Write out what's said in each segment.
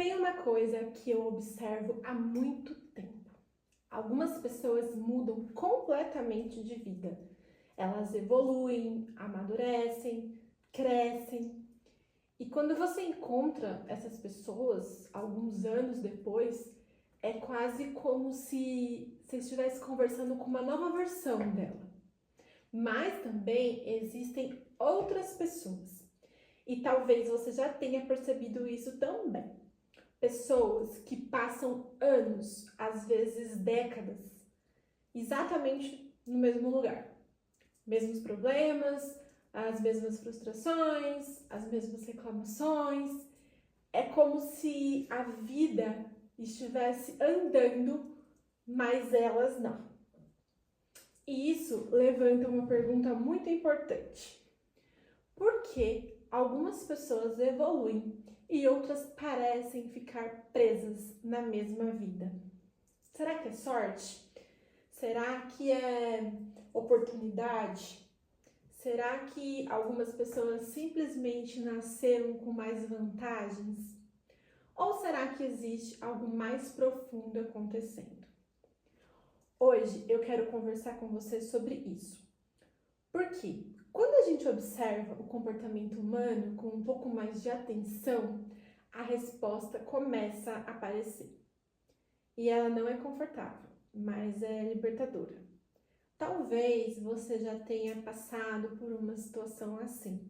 Tem uma coisa que eu observo há muito tempo. Algumas pessoas mudam completamente de vida. Elas evoluem, amadurecem, crescem. E quando você encontra essas pessoas, alguns anos depois, é quase como se você estivesse conversando com uma nova versão dela. Mas também existem outras pessoas. E talvez você já tenha percebido isso também. Pessoas que passam anos, às vezes décadas, exatamente no mesmo lugar. Mesmos problemas, as mesmas frustrações, as mesmas reclamações. É como se a vida estivesse andando, mas elas não. E isso levanta uma pergunta muito importante. Por que algumas pessoas evoluem e outras parecem ficar presas na mesma vida? Será que é sorte? Será que é oportunidade? Será que algumas pessoas simplesmente nasceram com mais vantagens? Ou será que existe algo mais profundo acontecendo? Hoje eu quero conversar com você sobre isso. Porque quando a gente observa o comportamento humano com um pouco mais de atenção, a resposta começa a aparecer. E ela não é confortável, mas é libertadora. Talvez você já tenha passado por uma situação assim.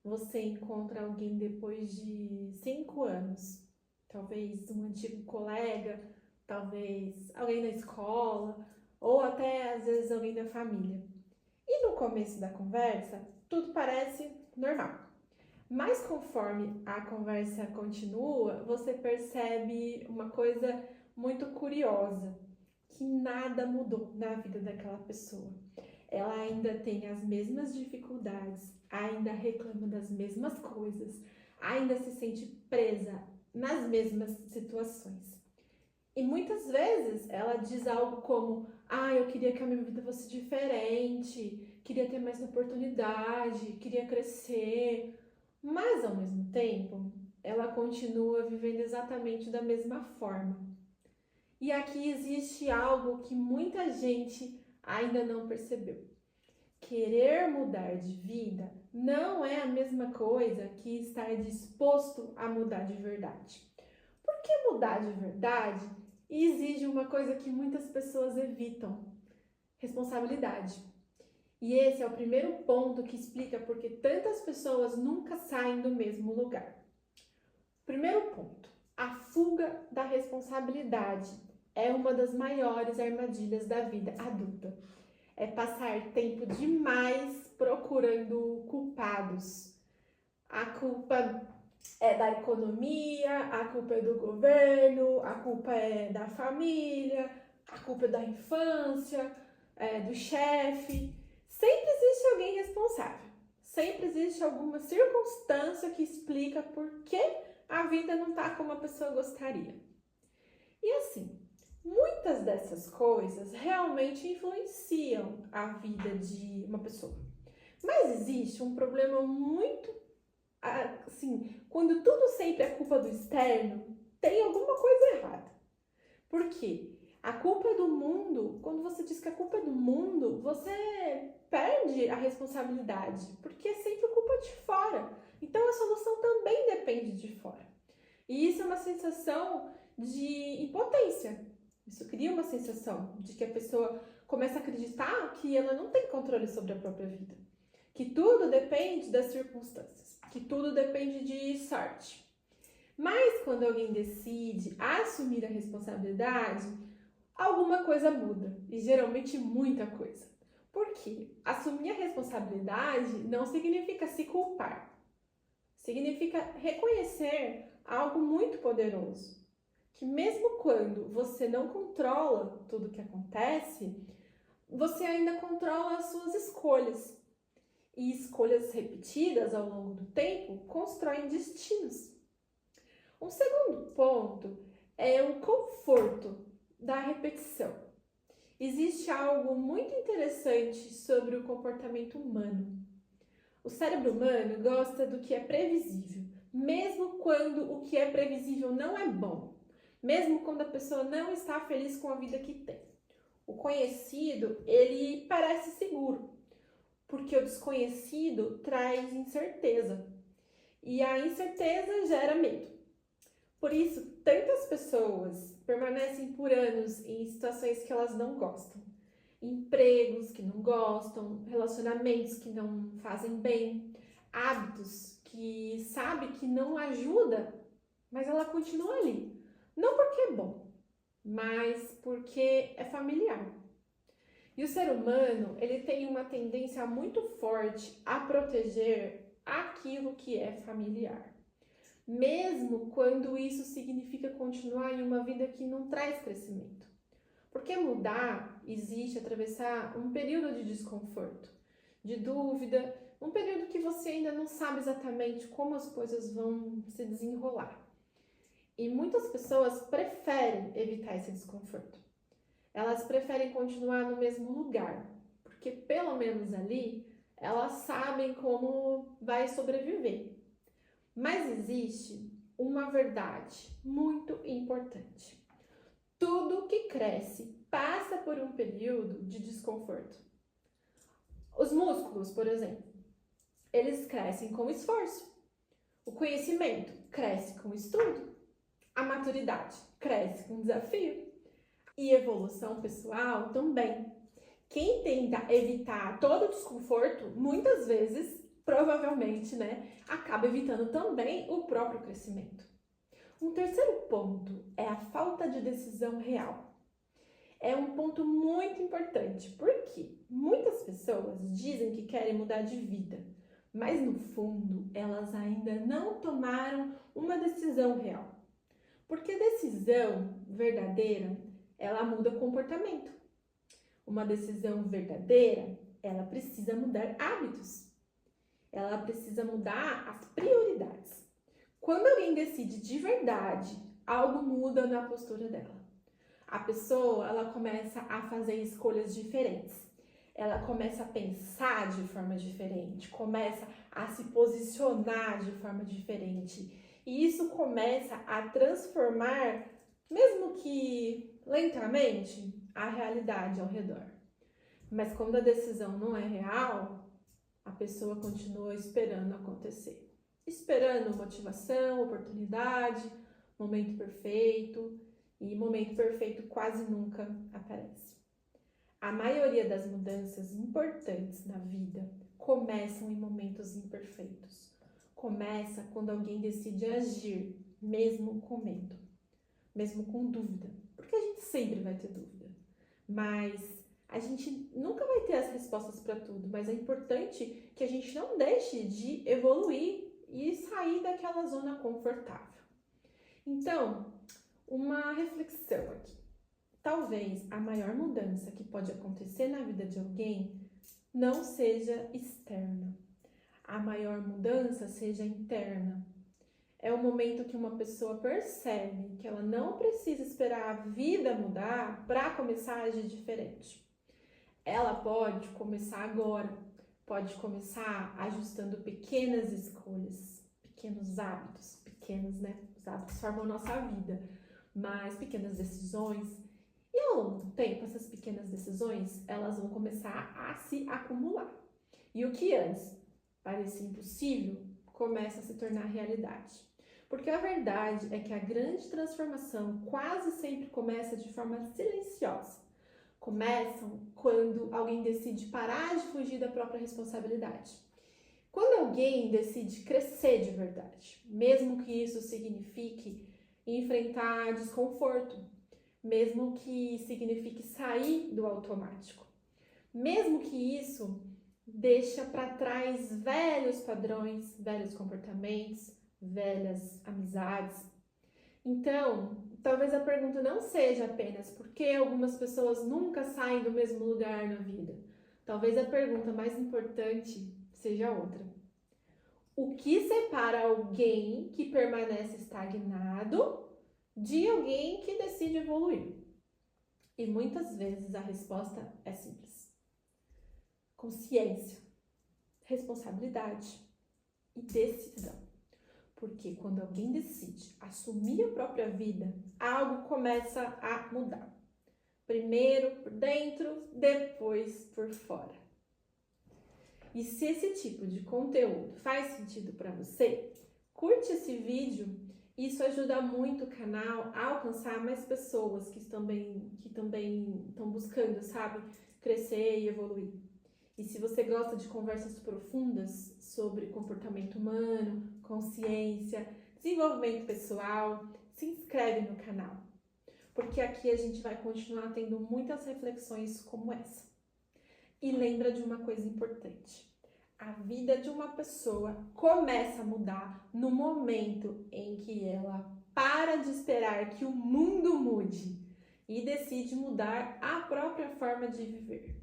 Você encontra alguém depois de 5 anos, talvez um antigo colega, talvez alguém na escola, ou até às vezes alguém da família. E no começo da conversa, tudo parece normal. Mas conforme a conversa continua, você percebe uma coisa muito curiosa, que nada mudou na vida daquela pessoa. Ela ainda tem as mesmas dificuldades, ainda reclama das mesmas coisas, ainda se sente presa nas mesmas situações. E muitas vezes ela diz algo como: eu queria que a minha vida fosse diferente, queria ter mais oportunidade, queria crescer. Mas ao mesmo tempo, ela continua vivendo exatamente da mesma forma. E aqui existe algo que muita gente ainda não percebeu. Querer mudar de vida não é a mesma coisa que estar disposto a mudar de verdade. Porque mudar de verdade exige uma coisa que muitas pessoas evitam: responsabilidade. E esse é o primeiro ponto que explica por que tantas pessoas nunca saem do mesmo lugar. Primeiro ponto: a fuga da responsabilidade é uma das maiores armadilhas da vida adulta. É passar tempo demais procurando culpados. A culpa é da economia, a culpa é do governo, a culpa é da família, a culpa é da infância, do chefe. Sempre existe alguém responsável. Sempre existe alguma circunstância que explica por que a vida não está como a pessoa gostaria. E assim, muitas dessas coisas realmente influenciam a vida de uma pessoa. Mas existe um problema muito, assim, quando tudo sempre é culpa do externo, tem alguma coisa errada. Por quê? A culpa é do mundo. Quando você diz que a culpa é do mundo, você perde a responsabilidade, porque é sempre culpa de fora. Então a solução também depende de fora. E isso é uma sensação de impotência. Isso cria uma sensação de que a pessoa começa a acreditar que ela não tem controle sobre a própria vida, que tudo depende das circunstâncias, que tudo depende de sorte. Mas quando alguém decide assumir a responsabilidade, alguma coisa muda, e geralmente muita coisa. Por quê? Assumir a responsabilidade não significa se culpar. Significa reconhecer algo muito poderoso, que mesmo quando você não controla tudo o que acontece, você ainda controla as suas escolhas. E escolhas repetidas ao longo do tempo constroem destinos. Um segundo ponto é o conforto da repetição. Existe algo muito interessante sobre o comportamento humano. O cérebro humano gosta do que é previsível, mesmo quando o que é previsível não é bom, mesmo quando a pessoa não está feliz com a vida que tem. O conhecido, ele parece seguro, porque o desconhecido traz incerteza, e a incerteza gera medo. Por isso, tantas pessoas permanecem por anos em situações que elas não gostam, empregos que não gostam, relacionamentos que não fazem bem, hábitos que sabe que não ajuda, mas ela continua ali. Não porque é bom, mas porque é familiar. E o ser humano, ele tem uma tendência muito forte a proteger aquilo que é familiar, mesmo quando isso significa continuar em uma vida que não traz crescimento. Porque mudar existe atravessar um período de desconforto, de dúvida, um período que você ainda não sabe exatamente como as coisas vão se desenrolar. E muitas pessoas preferem evitar esse desconforto. Elas preferem continuar no mesmo lugar, porque pelo menos ali elas sabem como vai sobreviver. Mas existe uma verdade muito importante. Tudo que cresce passa por um período de desconforto. Os músculos, por exemplo, eles crescem com esforço. O conhecimento cresce com estudo. A maturidade cresce com desafio. E evolução pessoal também. Quem tenta evitar todo o desconforto, muitas vezes, provavelmente, acaba evitando também o próprio crescimento. Um terceiro ponto é a falta de decisão real. É um ponto muito importante, porque muitas pessoas dizem que querem mudar de vida, mas no fundo elas ainda não tomaram uma decisão real. Porque decisão verdadeira, ela muda comportamento. Uma decisão verdadeira, ela precisa mudar hábitos. Ela precisa mudar as prioridades. Quando alguém decide de verdade, algo muda na postura dela. A pessoa, ela começa a fazer escolhas diferentes. Ela começa a pensar de forma diferente, começa a se posicionar de forma diferente. E isso começa a transformar, mesmo que lentamente, a realidade ao redor. Mas quando a decisão não é real, a pessoa continua esperando acontecer. Esperando motivação, oportunidade, momento perfeito, e momento perfeito quase nunca aparece. A maioria das mudanças importantes na vida começam em momentos imperfeitos. Começa quando alguém decide agir, mesmo com medo, mesmo com dúvida, porque a gente sempre vai ter dúvida, mas a gente nunca vai ter as respostas para tudo, mas é importante que a gente não deixe de evoluir e sair daquela zona confortável. Então, uma reflexão aqui. Talvez a maior mudança que pode acontecer na vida de alguém não seja externa. A maior mudança seja interna. É o momento que uma pessoa percebe que ela não precisa esperar a vida mudar para começar a agir diferente. Ela pode começar agora, pode começar ajustando pequenas escolhas, pequenos hábitos, os hábitos formam a nossa vida, mas pequenas decisões. E ao longo do tempo, essas pequenas decisões, elas vão começar a se acumular. E o que antes parecia impossível, começa a se tornar realidade. Porque a verdade é que a grande transformação quase sempre começa de forma silenciosa. Começam quando alguém decide parar de fugir da própria responsabilidade. Quando alguém decide crescer de verdade, mesmo que isso signifique enfrentar desconforto, mesmo que signifique sair do automático, mesmo que isso deixa para trás velhos padrões, velhos comportamentos, velhas amizades. Então, talvez a pergunta não seja apenas por que algumas pessoas nunca saem do mesmo lugar na vida. Talvez a pergunta mais importante seja outra. O que separa alguém que permanece estagnado de alguém que decide evoluir? E muitas vezes a resposta é simples. Consciência, responsabilidade e decisão. Porque quando alguém decide assumir a própria vida, algo começa a mudar. Primeiro por dentro, depois por fora. E se esse tipo de conteúdo faz sentido para você, curte esse vídeo. Isso ajuda muito o canal a alcançar mais pessoas que também estão buscando, sabe, crescer e evoluir. E se você gosta de conversas profundas sobre comportamento humano, consciência, desenvolvimento pessoal, se inscreve no canal, porque aqui a gente vai continuar tendo muitas reflexões como essa. E lembra de uma coisa importante: a vida de uma pessoa começa a mudar no momento em que ela para de esperar que o mundo mude e decide mudar a própria forma de viver.